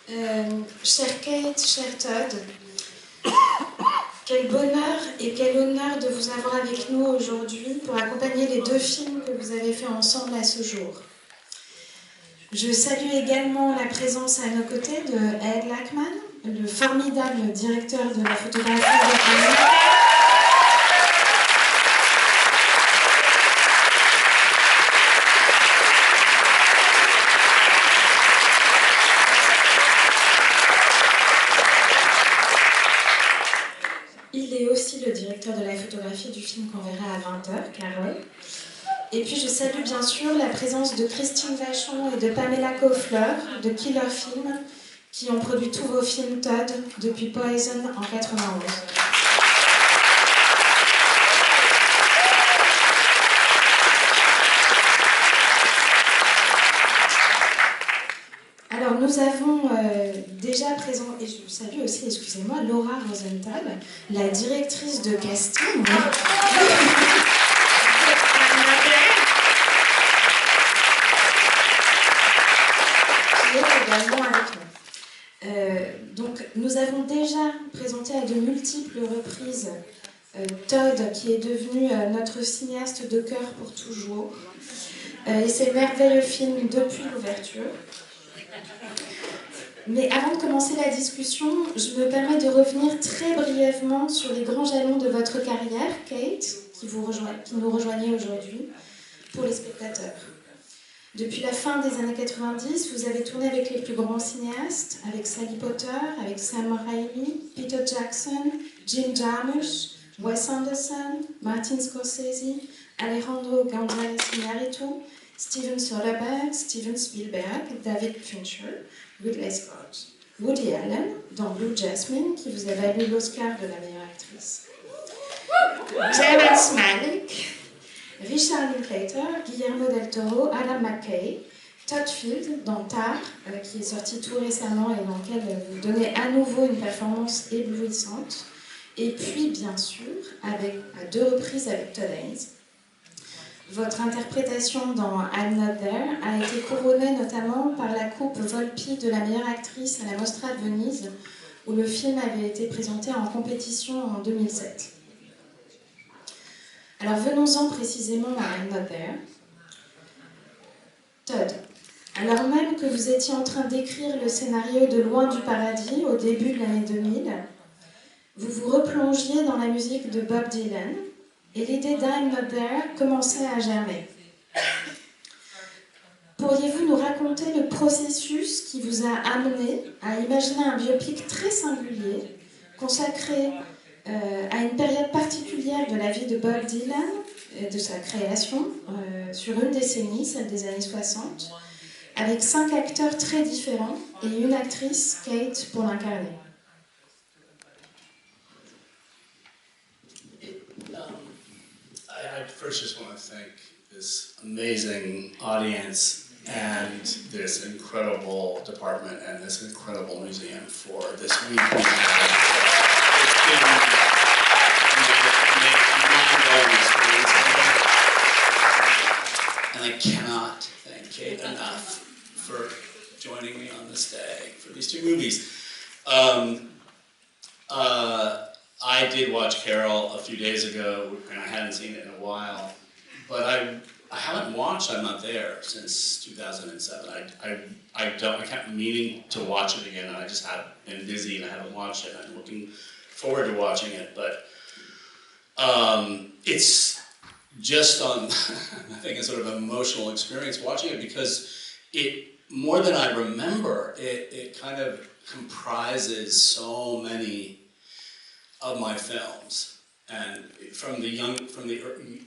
Chère Cate, cher Todd, quel bonheur et quel honneur de vous avoir avec nous aujourd'hui pour accompagner les 2 films que vous avez fait ensemble à ce jour. Je salue également la présence à nos côtés de Ed Lachman, le formidable directeur de la photographie de Il est aussi le directeur de la photographie du film qu'on verra à 20h, Carole. Et puis je salue bien sûr la présence de Christine Vachon et de Pamela Kaufler de Killer Film, qui ont produit tous vos films Todd depuis Poison en 91. Alors nous avons déjà présent, et je salue aussi, excusez-moi, Laura Rosenthal, la directrice de casting. Qui est également avec nous. Donc nous avons déjà présenté à de multiples reprises Todd, qui est devenu notre cinéaste de cœur pour toujours, et ses merveilleux films depuis l'ouverture. Mais avant de commencer la discussion, je me permets de revenir très brièvement sur les grands jalons de votre carrière, Cate, qui nous rejoignez aujourd'hui, pour les spectateurs. Depuis la fin des années 90, vous avez tourné avec les plus grands cinéastes, avec Sally Potter, avec Sam Raimi, Peter Jackson, Jim Jarmusch, Wes Anderson, Martin Scorsese, Alejandro González Iñárritu, Steven Soderbergh, Steven Spielberg, David Fincher, Ridley Scott, Woody Allen dans Blue Jasmine, qui vous a valu l'Oscar de la meilleure actrice, Terrence Malick, Richard Linklater, Guillermo del Toro, Adam McKay, Todd Field dans Tar, qui est sorti tout récemment et dans lequel vous donnez à nouveau une performance éblouissante, et puis bien sûr, à 2 reprises avec Todd Haynes. Votre interprétation dans I'm Not There a été couronnée notamment par la coupe Volpi de la meilleure actrice à la Mostra de Venise, où le film avait été présenté en compétition en 2007. Alors venons-en précisément à I'm Not There. Todd, alors même que vous étiez en train d'écrire le scénario de Loin du paradis au début de l'année 2000, vous vous replongiez dans la musique de Bob Dylan, et l'idée d'I'm Not There commençait à germer. Pourriez-vous nous raconter le processus qui vous a amené à imaginer un biopic très singulier, consacré à une période particulière de la vie de Bob Dylan, et de sa création, sur une décennie, celle des années 60, avec 5 acteurs très différents et une actrice, Cate, pour l'incarner? I first just want to thank this amazing audience and this incredible department and this incredible museum for this week we had. It's been an experience, and I cannot thank Cate enough for joining me on this day for these 2 movies. I did watch Carol a few days ago, and I hadn't seen it in a while. But I haven't watched I'm Not There since 2007. I kept meaning to watch it again, and I just have been busy and I haven't watched it. I'm looking forward to watching it, but it's just on, I think, a sort of emotional experience watching it, because it, more than I remember, it kind of comprises so many of my films, and from the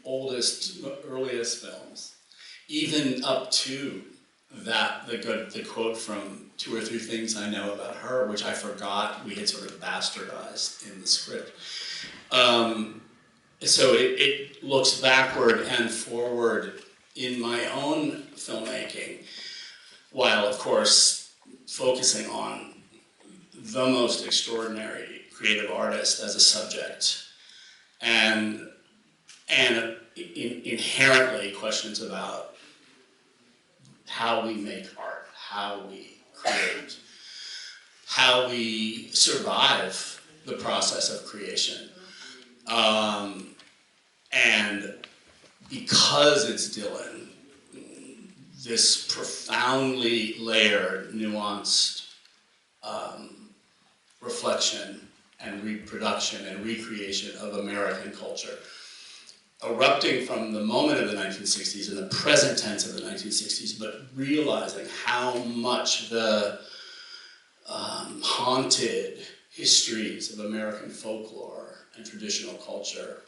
oldest, earliest films, even up to the quote from 2 or 3 Things I Know About Her, which I forgot we had sort of bastardized in the script. So it looks backward and forward in my own filmmaking, while of course focusing on the most extraordinary creative artist as a subject, and inherently questions about how we make art, how we create. how we survive the process of creation. And because it's Dylan, this profoundly layered, nuanced reflection and reproduction and recreation of American culture, erupting from the moment of the 1960s and the present tense of the 1960s, but realizing how much the haunted histories of American folklore and traditional culture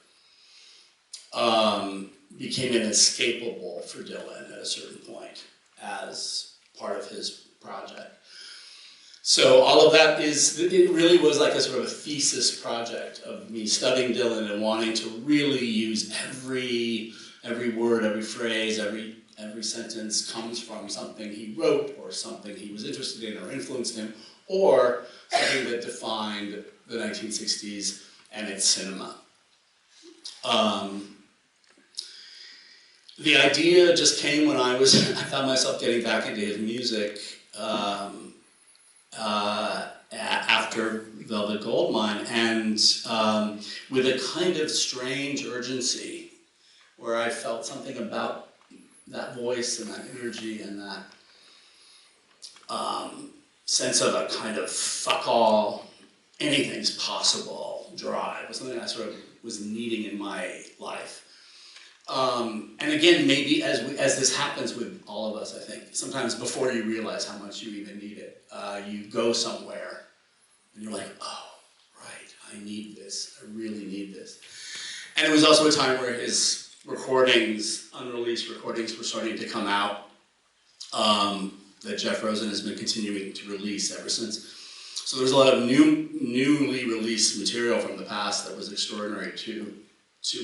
became inescapable for Dylan at a certain point as part of his project. So all of that it really was like a sort of a thesis project of me studying Dylan and wanting to really use every word, every phrase, every sentence comes from something he wrote or something he was interested in or influenced him, or something that defined the 1960s and its cinema. The idea just came when I found myself getting back into his music after Velvet Goldmine, and with a kind of strange urgency, where I felt something about that voice and that energy and that sense of a kind of fuck all, anything's possible drive was something I sort of was needing in my life. And again, maybe as this happens with all of us, I think, sometimes before you realize how much you even need it, you go somewhere and you're like, oh, right, I need this, I really need this. And it was also a time where his recordings, unreleased recordings, were starting to come out, that Jeff Rosen has been continuing to release ever since. So there's a lot of newly released material from the past that was extraordinary to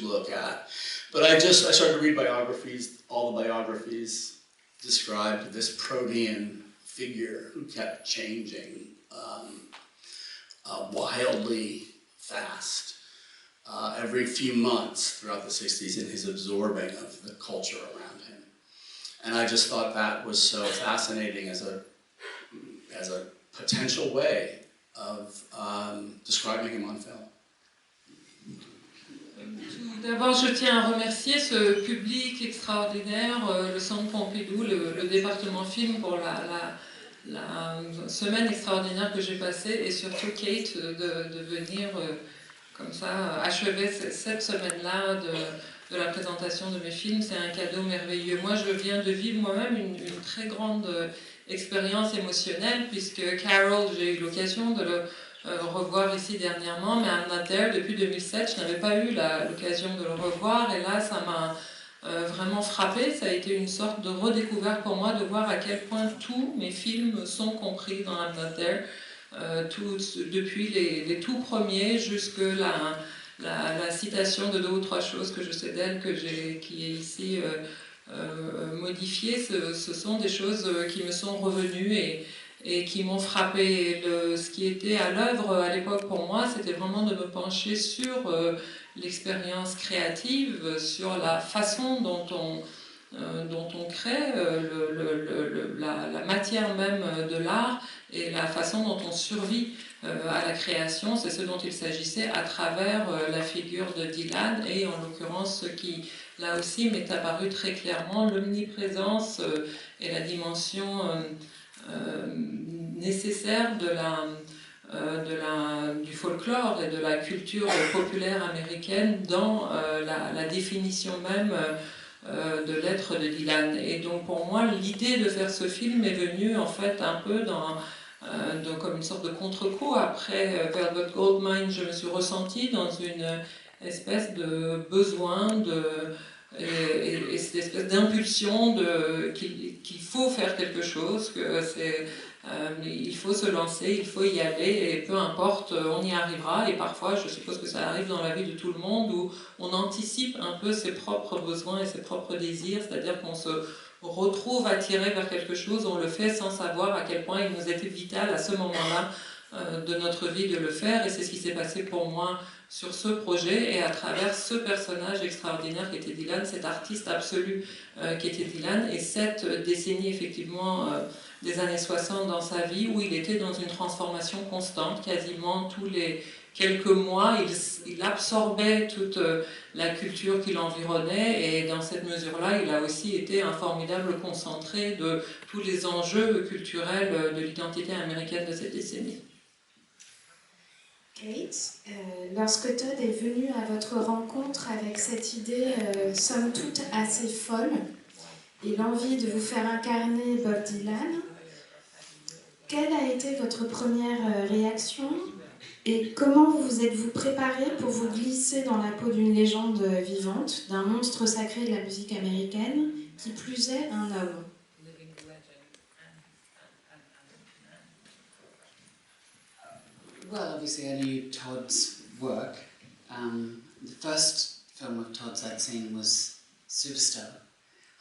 look at. But I started to read biographies. All the biographies described this protean figure who kept changing wildly fast every few months throughout the 60s in his absorbing of the culture around him. And I just thought that was so fascinating as a potential way of describing him on film. Tout d'abord, je tiens à remercier ce public extraordinaire, le Centre Pompidou, le département film pour la semaine extraordinaire que j'ai passée, et surtout Cate de venir comme ça achever cette semaine-là de la présentation de mes films. C'est un cadeau merveilleux. Moi, je viens de vivre moi-même une très grande expérience émotionnelle, puisque Carol, j'ai eu l'occasion de le revoir ici dernièrement, mais I'm Not There depuis 2007, je n'avais pas eu l'occasion de le revoir, et là ça m'a vraiment frappé. Ça a été une sorte de redécouverte pour moi de voir à quel point tous mes films sont compris dans I'm Not There, depuis les tout premiers jusque la citation de 2 ou 3 choses que je sais d'elle qui est ici modifiée. Ce sont des choses qui me sont revenues et qui m'ont frappé. Ce qui était à l'œuvre à l'époque pour moi, c'était vraiment de me pencher sur l'expérience créative, sur la façon dont on crée la matière même de l'art et la façon dont on survit à la création. C'est ce dont il s'agissait à travers la figure de Dylan, et en l'occurrence ce qui là aussi m'est apparu très clairement, l'omniprésence et la dimension nécessaire du folklore et de la culture populaire américaine dans la définition même de l'être de Dylan. Et donc pour moi, l'idée de faire ce film est venue en fait un peu comme une sorte de contre-coup. Après Velvet Goldmine, je me suis ressentie dans une espèce de besoin et cette espèce d'impulsion qu'il faut faire quelque chose, il faut se lancer, il faut y aller, et peu importe, on y arrivera. Et parfois, je suppose que ça arrive dans la vie de tout le monde, où on anticipe un peu ses propres besoins et ses propres désirs, c'est-à-dire qu'on se retrouve attiré vers quelque chose, on le fait sans savoir à quel point il nous était vital à ce moment-là de notre vie de le faire. Et c'est ce qui s'est passé pour moi sur ce projet, et à travers ce personnage extraordinaire qui était Dylan, cet artiste absolu qui était Dylan, et cette décennie effectivement des années 60 dans sa vie, où il était dans une transformation constante, quasiment tous les quelques mois, il absorbait toute la culture qui l'environnait, et dans cette mesure-là, il a aussi été un formidable concentré de tous les enjeux culturels de l'identité américaine de cette décennie. Kate, lorsque Todd est venu à votre rencontre avec cette idée, somme toute assez folle, et l'envie de vous faire incarner Bob Dylan, quelle a été votre première réaction et comment vous êtes-vous préparé pour vous glisser dans la peau d'une légende vivante, d'un monstre sacré de la musique américaine, qui plus est un homme? Well, obviously I knew Todd's work. The first film of Todd's I'd seen was Superstar.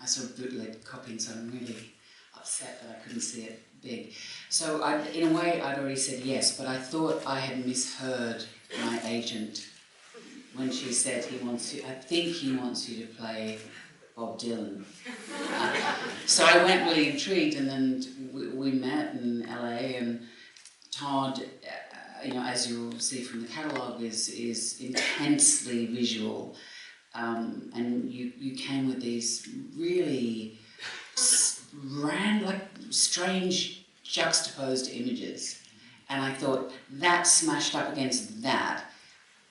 I saw a bootleg copy, and so I'm really upset that I couldn't see it big. So in a way I'd already said yes, but I thought I had misheard my agent when she said I think he wants you to play Bob Dylan. So I went really intrigued, and then we met in LA, and Todd, as you'll see from the catalogue, is intensely visual, and you came with these really strange juxtaposed images, and I thought that smashed up against that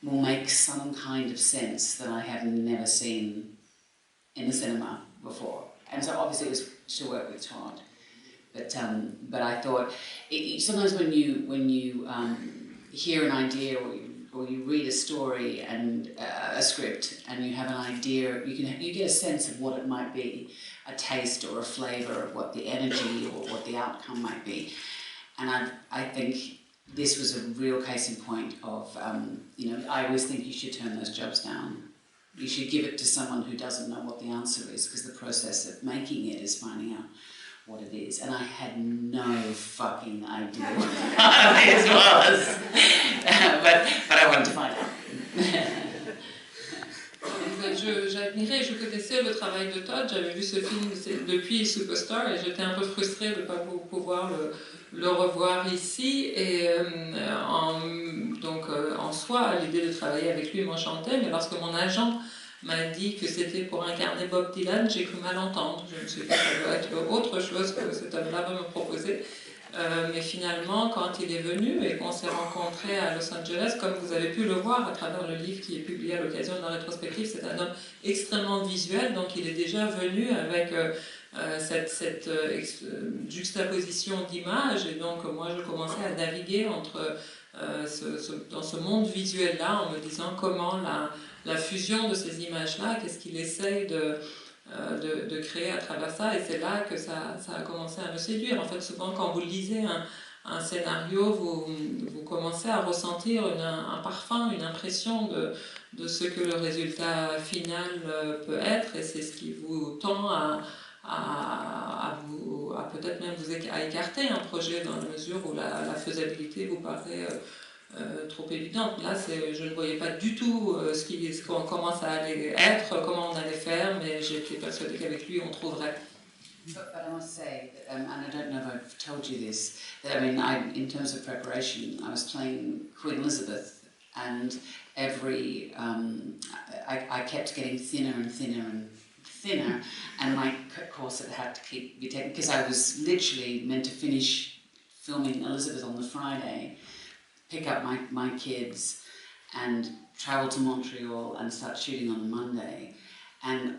will make some kind of sense that I have never seen in the cinema before, and so obviously it was to work with Todd. But I thought sometimes when you hear an idea or you read a story and a script and you have an idea, you get a sense of what it might be, a taste or a flavour of what the energy or what the outcome might be. And I think this was a real case in point of I always think you should turn those jobs down. You should give it to someone who doesn't know what the answer is, because the process of making it is finding out what it is, and I had no fucking idea what this was, but I wanted to find out. J'admirais, je connaissais le travail de Todd, j'avais vu ce film depuis Superstar et j'étais un peu frustrée de ne pas pouvoir le revoir ici, et en soi l'idée de travailler avec lui m'enchantait, mais lorsque mon agent m'a dit que c'était pour incarner Bob Dylan, j'ai cru mal entendre. Je me suis dit que ça doit être autre chose que cet homme-là va me proposer. Mais finalement, quand il est venu et qu'on s'est rencontrés à Los Angeles, comme vous avez pu le voir à travers le livre qui est publié à l'occasion de la rétrospective, c'est un homme extrêmement visuel, donc il est déjà venu avec cette juxtaposition d'images, et donc moi je commençais à naviguer dans ce monde visuel-là en me disant comment la fusion de ces images-là, qu'est-ce qu'il essaye de créer à travers ça, et c'est là que ça a commencé à me séduire. En fait, souvent quand vous lisez un scénario, vous commencez à ressentir un parfum, une impression de ce que le résultat final peut être, et c'est ce qui vous tend à peut-être même à écarter un projet dans la mesure où la faisabilité vous paraît trop évidente. Là, je ne voyais pas du tout comment ça allait être, comment on allait faire, mais j'étais persuadée qu'avec lui, on trouverait. But I must say, and I don't know if I've told you this, that in terms of preparation, I was playing Queen Elizabeth, and I kept getting thinner and thinner and thinner, and my corset had to be taken, because I was literally meant to finish filming Elizabeth on the Friday, pick up my kids and travel to Montreal and start shooting on the Monday. And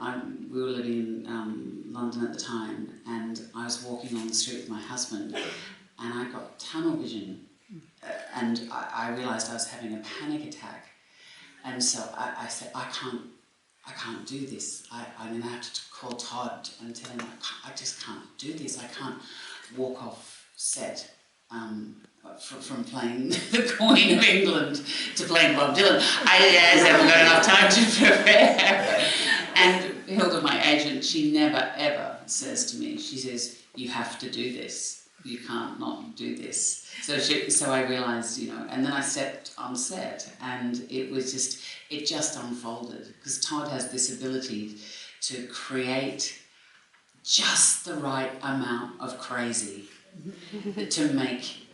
we were living in London at the time, and I was walking on the street with my husband, and I got tunnel vision, and I realised I was having a panic attack. And so I said, I can't do this. I'm going to have to call Todd and tell him I just can't do this. I can't walk off set from playing the Queen of England to playing Bob Dylan. I just haven't got enough time to prepare. And Hilda, my agent, she never ever says to me, she says, you have to do this. You can't not do this. So I realised, and then I stepped on set, and it just unfolded, because Todd has this ability to create just the right amount of crazy to make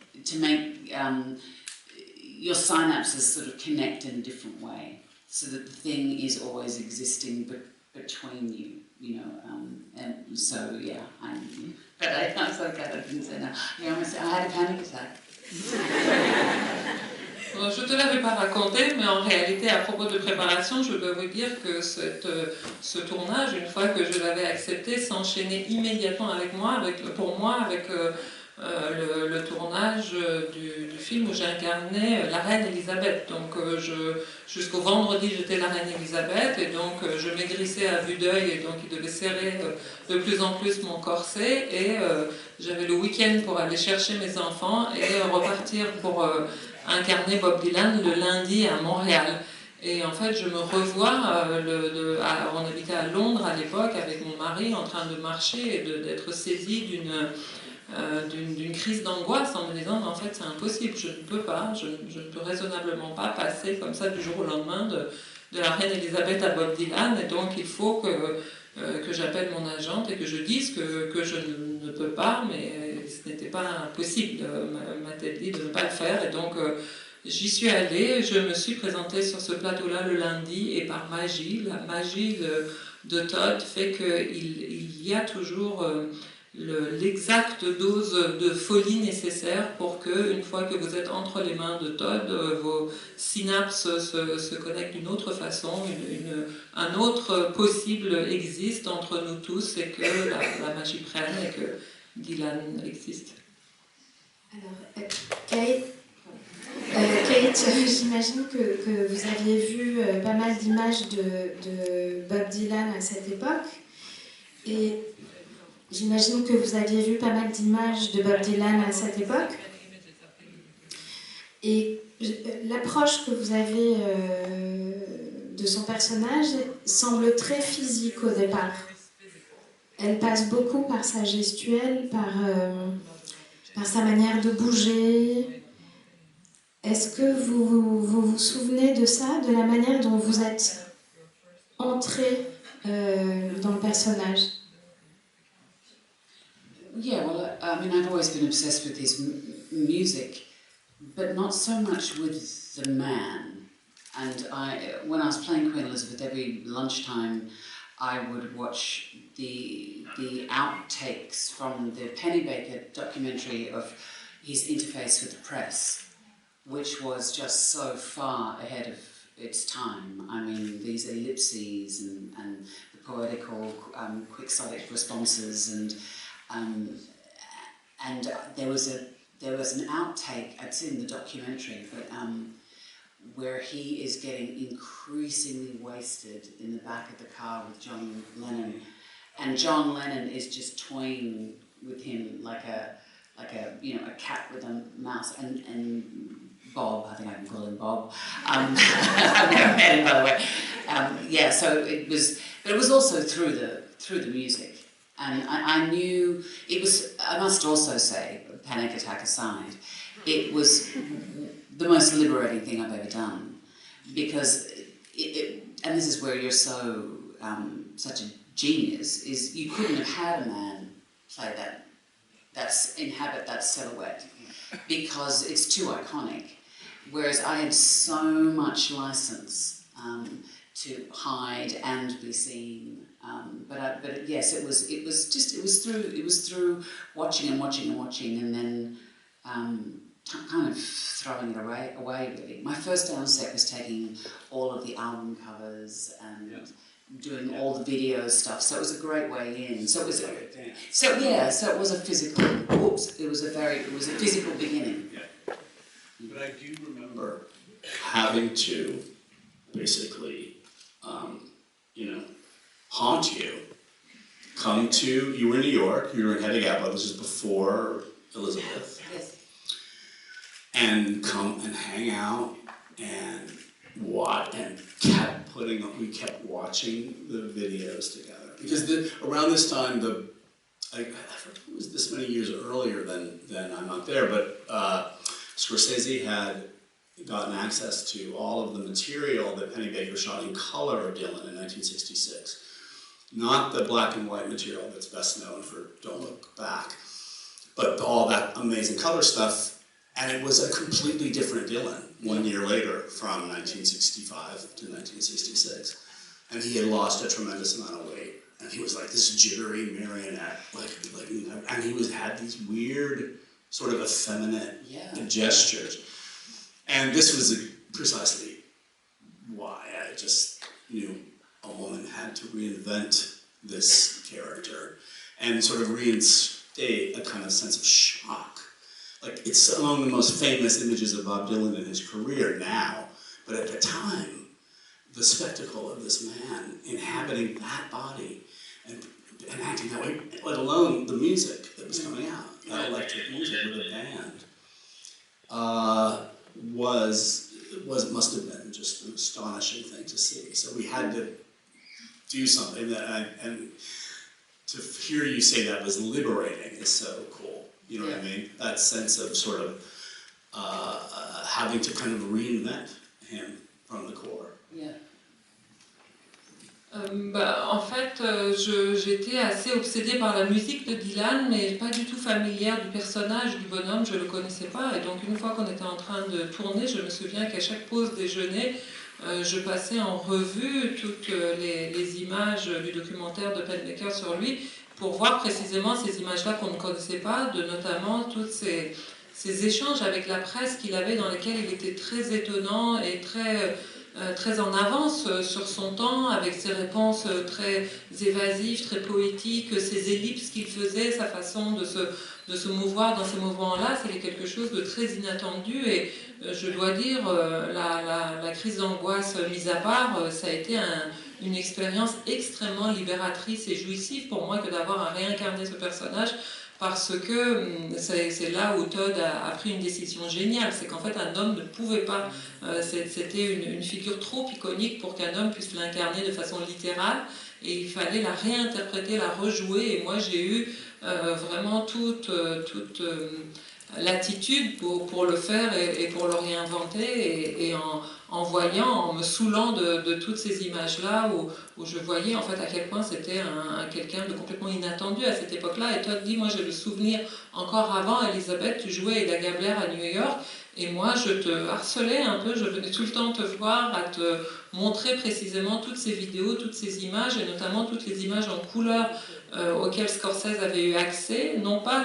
your synapses sort of connect in a different way, so that the thing is always existing between you, you know. And so yeah, but I was like, I didn't say no. You know, I had a panic attack. Je ne te l'avais pas raconté, mais en réalité, à propos de préparation, je dois vous dire que ce tournage, une fois que je l'avais accepté, s'enchaînait immédiatement pour moi avec le tournage du film où j'incarnais la reine Elisabeth. Donc jusqu'au vendredi, j'étais la reine Elisabeth, et donc je maigrissais à vue d'œil, et donc il devait serrer de plus en plus mon corset, et j'avais le week-end pour aller chercher mes enfants et repartir pour incarner Bob Dylan le lundi à Montréal. Et en fait, je me revois, on habitait à Londres à l'époque avec mon mari, en train de marcher et d'être saisie d'une crise d'angoisse, en me disant, en fait, c'est impossible, je ne peux peux raisonnablement pas passer comme ça du jour au lendemain de la reine Elisabeth à Bob Dylan, et donc il faut que j'appelle mon agente et que je dise que je ne peux pas, mais ce n'était pas possible, m'a-t-elle dit, de ne pas le faire, et donc j'y suis allée, je me suis présentée sur ce plateau-là le lundi, et par magie, la magie de Todd fait qu'il y a toujours l'exacte dose de folie nécessaire pour que, une fois que vous êtes entre les mains de Todd, vos synapses se connectent d'une autre façon, un autre possible existe entre nous tous, et que la magie prenne et que Dylan existe. Alors, Kate, j'imagine que vous aviez vu pas mal d'images de Bob Dylan à cette époque, et j'imagine que vous aviez vu pas mal d'images de Bob Dylan à cette époque. Et l'approche que vous avez de son personnage semble très physique au départ. Elle passe beaucoup par sa gestuelle, par sa manière de bouger. Est-ce que vous souvenez de ça, de la manière dont vous êtes entré dans le personnage? Yeah, well, I mean, I've always been obsessed with his music, but not so much with the man. And when I was playing Queen Elizabeth, every lunchtime I would watch the outtakes from the Pennybaker documentary of his interface with the press, which was just so far ahead of its time. I mean, these ellipses and the poetical, quixotic responses, and there was an outtake, it's in the documentary, but where he is getting increasingly wasted in the back of the car with John Lennon, and John Lennon is just toying with him like a cat with a mouse, and Bob, I think I can call him Bob. I've never met him, by the way. Yeah, so it was also through the music. And I knew it was, I must also say, panic attack aside, it was the most liberating thing I've ever done. Because, and this is where you're so, such a genius, is you couldn't have had a man play inhabit that silhouette, because it's too iconic. Whereas I had so much license to hide and be seen. But yes, it was through watching, and then kind of throwing it away really. My first day on set was taking all of the album covers and doing all the video stuff. So it was a great way in. So it was it was a physical. It was a physical beginning. Yeah. But I do remember having to basically, haunt you. You were in New York, you were in Hedda Gabler, this is before Elizabeth. Yes. And come and hang out and watch, and we kept watching the videos together. Because around this time, I forget it was this many years earlier than I'm not there, but Scorsese had gotten access to all of the material that Pennybaker shot in color of Dylan in 1966. Not the black and white material that's best known for Don't Look Back. but all that amazing color stuff, and it was a completely different Dylan 1 year later, from 1965 to 1966. And he had lost a tremendous amount of weight. And he was like this jittery marionette, and he had these weird, sort of effeminate gestures. And this was precisely why I just knew a woman had to reinvent this character and sort of reinstate a kind of sense of shock. Like, it's among the most famous images of Bob Dylan in his career now, but at the time, the spectacle of this man inhabiting that body and acting that way, let alone the music that was coming out, that electric music with a band, must have been just an astonishing thing to see. So we had to do something and to hear you say that was liberating is so cool. You know what I mean? That sense of sort of having to kind of reinvent him from the core. Yeah. En fait, j'étais assez obsédée par la musique de Dylan, mais pas du tout familière du personnage du bonhomme, je ne le connaissais pas. Et donc une fois qu'on était en train de tourner, je me souviens qu'à chaque pause déjeuner, je passais en revue toutes les images du documentaire de Pennebaker sur lui, pour voir précisément ces images-là qu'on ne connaissait pas, notamment toutes ces échanges avec la presse qu'il avait, dans lesquels il était très étonnant et très en avance sur son temps, avec ses réponses très évasives, très poétiques, ses ellipses qu'il faisait, sa façon de se mouvoir dans ces mouvements-là, c'était quelque chose de très inattendu. Et je dois dire, la crise d'angoisse mise à part, ça a été une expérience extrêmement libératrice et jouissive pour moi que d'avoir à réincarner ce personnage, parce que c'est là où Todd a pris une décision géniale, c'est qu'en fait un homme ne pouvait pas, c'était une figure trop iconique pour qu'un homme puisse l'incarner de façon littérale, et il fallait la réinterpréter, la rejouer, et moi j'ai eu vraiment toute l'attitude pour le faire et pour le réinventer, et en voyant, en me saoulant de toutes ces images-là où je voyais en fait à quel point c'était quelqu'un de complètement inattendu à cette époque-là. Et Todd dit, moi j'ai le souvenir, encore avant Elisabeth, tu jouais Eda Gabler à New York, et moi je te harcelais un peu, je venais tout le temps te voir, à te montrer précisément toutes ces vidéos, toutes ces images, et notamment toutes les images en couleur auxquelles Scorsese avait eu accès, non pas